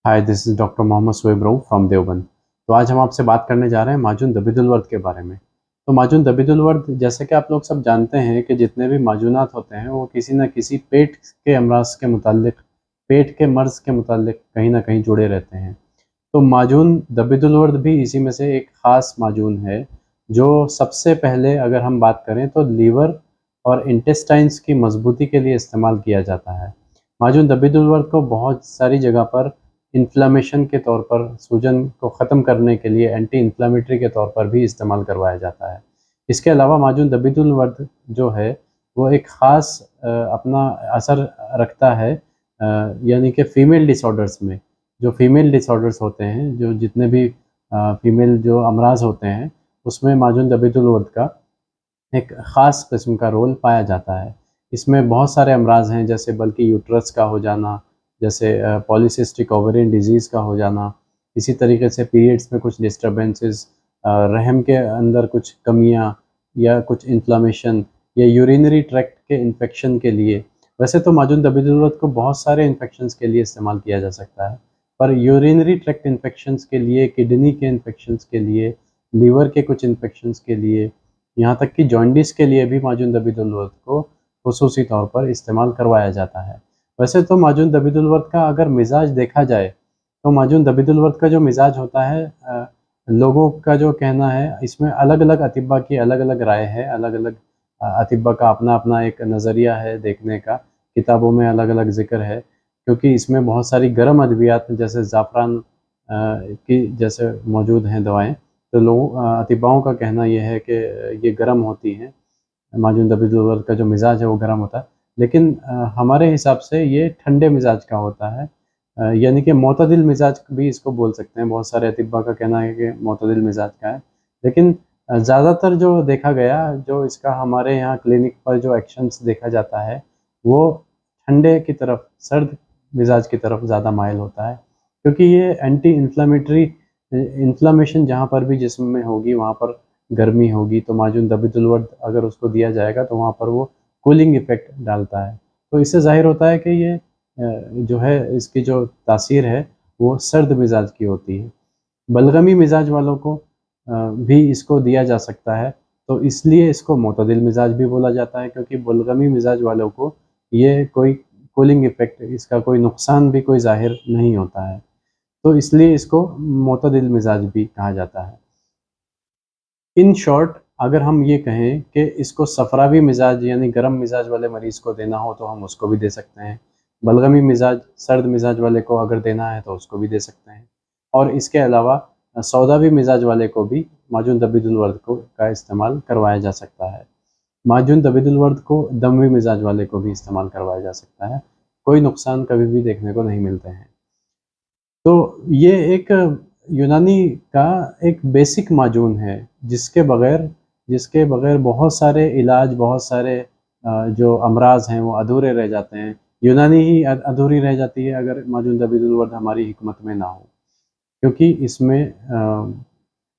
Hi, this is doctor Mohammad Shoaib Rauf from Deoband. तो आज हम आपसे बात करने जा रहे हैं माजून दबिदुल वर्द के बारे में। तो माजून दबिदुल वर्द, जैसे कि आप लोग सब जानते हैं कि जितने भी माजूनात होते हैं वो किसी न किसी पेट के अमराज़ के मुताल्लिक़, पेट के मर्ज़ के मुताल्लिक़ कहीं न कहीं जुड़े रहते हैं। तो माजून दबिदुल वर्द भी इसी में से एक ख़ास माजून है, जो सबसे पहले अगर हम बात करें तो लीवर और इंटेस्टाइन्स की मज़बूती के लिए इस्तेमाल किया जाता है। माजून दबिदुल वर्द को बहुत सारी जगह पर इन्फ्लेमेशन के तौर पर, सूजन को ख़त्म करने के लिए एंटी इन्फ्लेमेटरी के तौर पर भी इस्तेमाल करवाया जाता है। इसके अलावा माजून दबिदुल वर्द जो है वो एक ख़ास अपना असर रखता है, यानी कि फ़ीमेल डिसऑर्डर्स में। जो फ़ीमेल डिसऑर्डर्स होते हैं, जो जितने भी फ़ीमेल जो अमराज़ होते हैं, उसमें माजून दबिदुल वर्द का एक ख़ास किस्म का रोल पाया जाता है। इसमें बहुत सारे अमराज़ हैं, जैसे बल्कि यूट्रस का हो जाना, जैसे पॉलीसिस्टिक ओवेरियन डिज़ीज़ का हो जाना, इसी तरीके से पीरियड्स में कुछ डिस्टर्बेंसेस, रहम के अंदर कुछ कमियाँ या कुछ इन्फ्लेमेशन या यूरिनरी ट्रैक्ट के इन्फेक्शन के लिए। वैसे तो माजून दबिदुल वर्द को बहुत सारे इन्फेक्शंस के लिए इस्तेमाल किया जा सकता है, पर यूरिनरी ट्रैक्ट इन्फेक्शंस के लिए, किडनी के इन्फेक्शंस के लिए, लीवर के कुछ इन्फेक्शंस के लिए, यहाँ तक कि जॉन्डिस के लिए भी माजून दबिदुल वर्द को ख़ुसूसी तौर पर इस्तेमाल करवाया जाता है। वैसे तो माजून दबिदुल वर्द का अगर मिज़ाज देखा जाए, तो माजून दबिदुल वर्द का जो मिज़ाज होता है, लोगों का जो कहना है, इसमें अलग-अलग अतिब्बा की अलग-अलग राय है, अलग-अलग अतिब्बा का अपना-अपना एक नज़रिया है देखने का, किताबों में अलग-अलग ज़िक्र है, क्योंकि इसमें बहुत सारी गर्म अद्वियात जैसे ज़ाफ़रान की जैसे मौजूद हैं दवाएँ, तो अतिब्बाओं का कहना ये है कि ये गर्म होती हैं, माजून दबिदुल वर्द का जो मिज़ाज है वो गर्म होता है। लेकिन हमारे हिसाब से ये ठंडे मिज़ाज का होता है, यानी कि मोतदिल मिज़ाज भी इसको बोल सकते हैं। बहुत सारे अतिब्बा का कहना है कि मोतदिल मिज़ाज का है। लेकिन ज़्यादातर जो देखा गया, जो इसका हमारे यहाँ क्लिनिक पर जो एक्शंस देखा जाता है, वो ठंडे की तरफ, सर्द मिज़ाज की तरफ ज़्यादा माइल होता है। क्योंकि ये एंटी इन्फ्लेमेटरी, इन्फ्लेमेशन जहाँ पर भी जिस्म में होगी वहाँ पर गर्मी होगी, तो माजून दबिदुल वर्द अगर उसको दिया जाएगा तो वहाँ पर वो कूलिंग इफ़ेक्ट डालता है। तो इससे ज़ाहिर होता है कि ये जो है, इसकी जो तासीर है वो सर्द मिज़ाज की होती है। बलगमी मिज़ाज वालों को भी इसको दिया जा सकता है, तो इसलिए इसको मोतदिल मिज़ाज भी बोला जाता है, क्योंकि बलगमी मिज़ाज वालों को ये कोई कूलिंग इफ़ेक्ट, इसका कोई नुकसान भी कोई ज़ाहिर नहीं होता है। तो इसलिए इसको मोतदिल मिज़ाज भी कहा जाता है। इन शॉर्ट, अगर हम ये कहें कि इसको सफ़रावी मिज़ाज यानी गर्म मिज़ाज वाले मरीज़ को देना हो तो हम उसको भी दे सकते हैं। बलगमी मिज़ाज, सर्द मिज़ाज वाले को अगर देना है तो उसको भी दे सकते हैं। और इसके अलावा सौदावी मिज़ाज वाले को भी माजून दबिदुल वर्द का इस्तेमाल करवाया जा सकता है। माजून दबिदुल वर्द को दमवी मिज़ाज वाले को भी इस्तेमाल करवाया जा सकता है। कोई नुकसान कभी भी देखने को नहीं मिलते हैं। तो ये एक यूनानी का एक बेसिक माजून है, जिसके बगैर बहुत सारे इलाज, बहुत सारे जो अमराज़ हैं वो अधूरे रह जाते हैं। यूनानी ही अधूरी रह जाती है अगर माजून दबिदुल वर्द हमारी हिकमत में ना हो। क्योंकि इसमें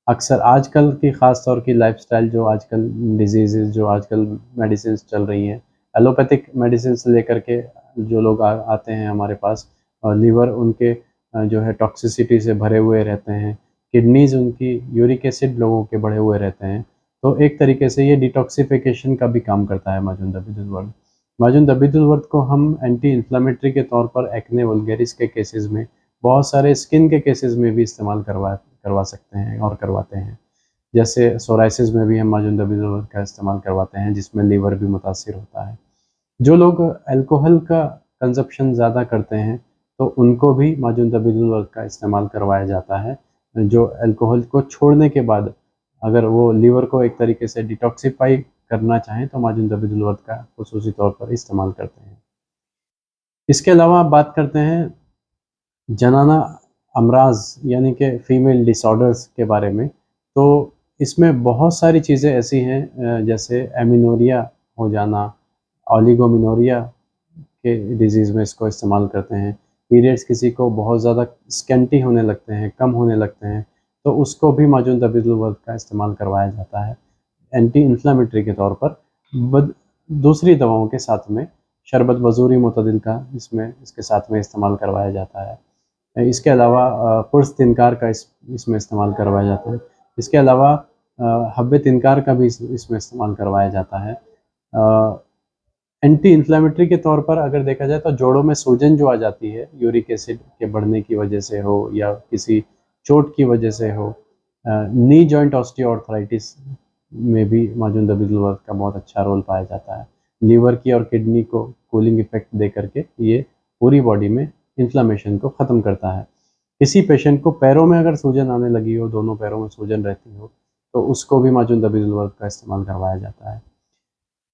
अक्सर आजकल की ख़ास तौर की लाइफ़स्टाइल, जो आजकल डिज़ीज़ेज़, जो आजकल मेडिसिन्स चल रही हैं, एलोपैथिक मेडिसिन्स लेकर के जो लोग आते हैं हमारे पास, और लीवर उनके जो है टॉक्सिसिटी से भरे हुए रहते हैं, किडनीज़ उनकी यूरिक एसिड लोगों के बढ़े हुए रहते हैं। तो एक तरीके से ये डिटॉक्सिफ़िकेशन का भी काम करता है माजून दबिदुल वर्द। माजून दबिदुल वर्द को हम एंटी इन्फ्लेमेटरी के तौर पर एक्ने वल्गैरिस के केसेज़ में, बहुत सारे स्किन के केसेज़ में भी इस्तेमाल करवा सकते हैं और करवाते हैं। जैसे सोराइसिस में भी हम माजून दबिदुल वर्द का इस्तेमाल करवाते हैं, जिसमें लीवर भी मुतासिर होता है। जो लोग अल्कोहल का कंज़प्शन ज़्यादा करते हैं, तो उनको भी माजून दबिदुल वर्द का इस्तेमाल करवाया जाता है। जो अल्कोहल को छोड़ने के बाद अगर वो लीवर को एक तरीके से डिटॉक्सिफ़ाई करना चाहें, तो माजून दबिदुल वर्द का ख़ुसूसी तौर पर इस्तेमाल करते हैं। इसके अलावा आप बात करते हैं जनाना अमराज़ यानी कि फ़ीमेल डिसऑर्डर्स के बारे में, तो इसमें बहुत सारी चीज़ें ऐसी हैं, जैसे एमेनोरिया हो जाना, ओलिगोमेनोरिया के डिज़ीज़ में इसको इस्तेमाल करते हैं। पीरियड्स किसी को बहुत ज़्यादा स्कैंटी होने लगते हैं, कम होने लगते हैं, तो उसको भी माजून दबिदुल वर्द का इस्तेमाल करवाया जाता है, एंटी इन्फ्लेमेटरी के तौर पर। बद दूसरी दवाओं के साथ में शरबत बज़ूरी मुतदिल का इसके साथ में इस्तेमाल करवाया जाता है। इसके अलावा पुर्स तिनकार का इसमें इस्तेमाल करवाया जाता है। इसके अलावा हब्बे तिनकार का भी इसमें इस्तेमाल करवाया जाता है। एंटी इन्फ्लेमेटरी के तौर पर अगर देखा जाए तो जोड़ों में सूजन जो आ जाती है यूरिक एसिड के बढ़ने की वजह से हो या किसी चोट की वजह से हो, नी जॉइंट ऑस्टियोआर्थराइटिस में भी माजून दबिदुल का बहुत अच्छा रोल पाया जाता है। लीवर की और किडनी को कूलिंग इफेक्ट दे करके ये पूरी बॉडी में इन्फ्लेमेशन को ख़त्म करता है। किसी पेशेंट को पैरों में अगर सूजन आने लगी हो, दोनों पैरों में सूजन रहती हो, तो उसको भी माजून दबिदुल का इस्तेमाल करवाया जाता है।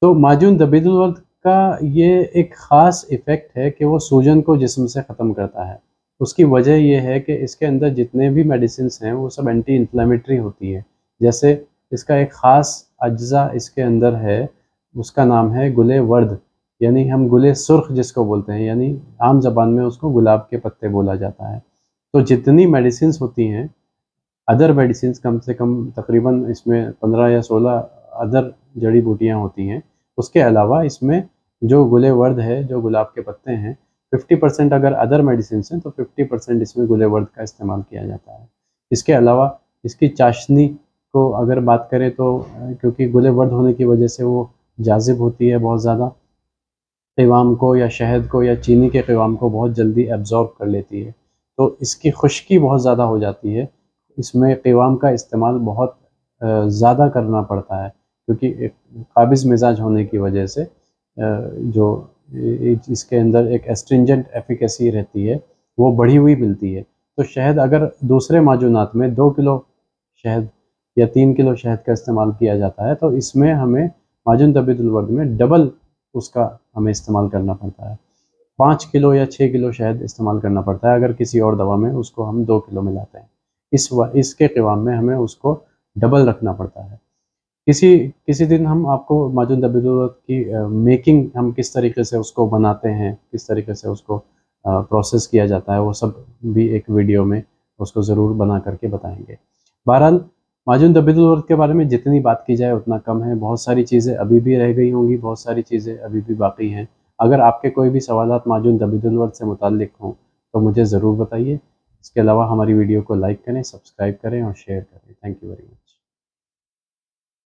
तो माजून दबिदुल का ये एक ख़ास इफ़ेक्ट है कि वो सूजन को जिस्म से ख़त्म करता है। उसकी वजह ये है कि इसके अंदर जितने भी मेडिसिन्स हैं वो सब एंटी इन्फ्लेमेटरी होती है। जैसे इसका एक ख़ास अज्जा इसके अंदर है, उसका नाम है गुले वर्द, यानी हम गुले सुर्ख जिसको बोलते हैं, यानी आम ज़बान में उसको गुलाब के पत्ते बोला जाता है। तो जितनी मेडिसिन्स होती हैं, अदर मेडिसिन्स कम से कम तकरीबन इसमें 15 या 16 अदर जड़ी बूटियाँ होती हैं। उसके अलावा इसमें जो गुले वर्द है, जो गुलाब के पत्ते हैं, 50% अगर अदर मेडिसिन्स हैं तो 50% इसमें गुले वर्द का इस्तेमाल किया जाता है। इसके अलावा इसकी चाशनी को अगर बात करें तो क्योंकि गुले वर्द होने की वजह से वो जाज़िब होती है बहुत ज़्यादा, क़िवाम को या शहद को या चीनी के क़िवाम को बहुत जल्दी एब्ज़ॉर्ब कर लेती है, तो इसकी खुश्की बहुत ज़्यादा हो जाती है। इसमें क़िवाम का इस्तेमाल बहुत ज़्यादा करना पड़ता है क्योंकि एक काबिज़ मिज़ाज होने की वजह से जो इसके अंदर एक एस्ट्रिंजेंट एफ़िकेसी रहती है, वो बढ़ी हुई मिलती है। तो शहद अगर दूसरे माजूनात में 2 किलो शहद या 3 किलो शहद का इस्तेमाल किया जाता है, तो इसमें हमें माजून दबिदुल वर्द में डबल उसका हमें इस्तेमाल करना पड़ता है। 5 किलो या 6 किलो शहद इस्तेमाल करना पड़ता है, अगर किसी और दवा में उसको हम 2 किलो मिलाते हैं। इसके क़िवाम में हमें उसको डबल रखना पड़ता है। किसी दिन हम आपको माजून दबिदुल वर्द की मेकिंग हम किस तरीके से उसको बनाते हैं, किस तरीके से उसको प्रोसेस किया जाता है, वो सब भी एक वीडियो में उसको ज़रूर बना करके बताएँगे। बहरहाल माजून दबिदुल वर्द के बारे में जितनी बात की जाए उतना कम है। बहुत सारी चीज़ें अभी भी रह गई होंगी, बहुत सारी चीज़ें अभी भी बाकी हैं। अगर आपके कोई भी सवालात माजून दबिदुल वर्द से मुताल्लिक़ हों तो मुझे ज़रूर बताइए। इसके अलावा हमारी वीडियो को लाइक करें, सब्सक्राइब करें और शेयर करें। Thank you very much.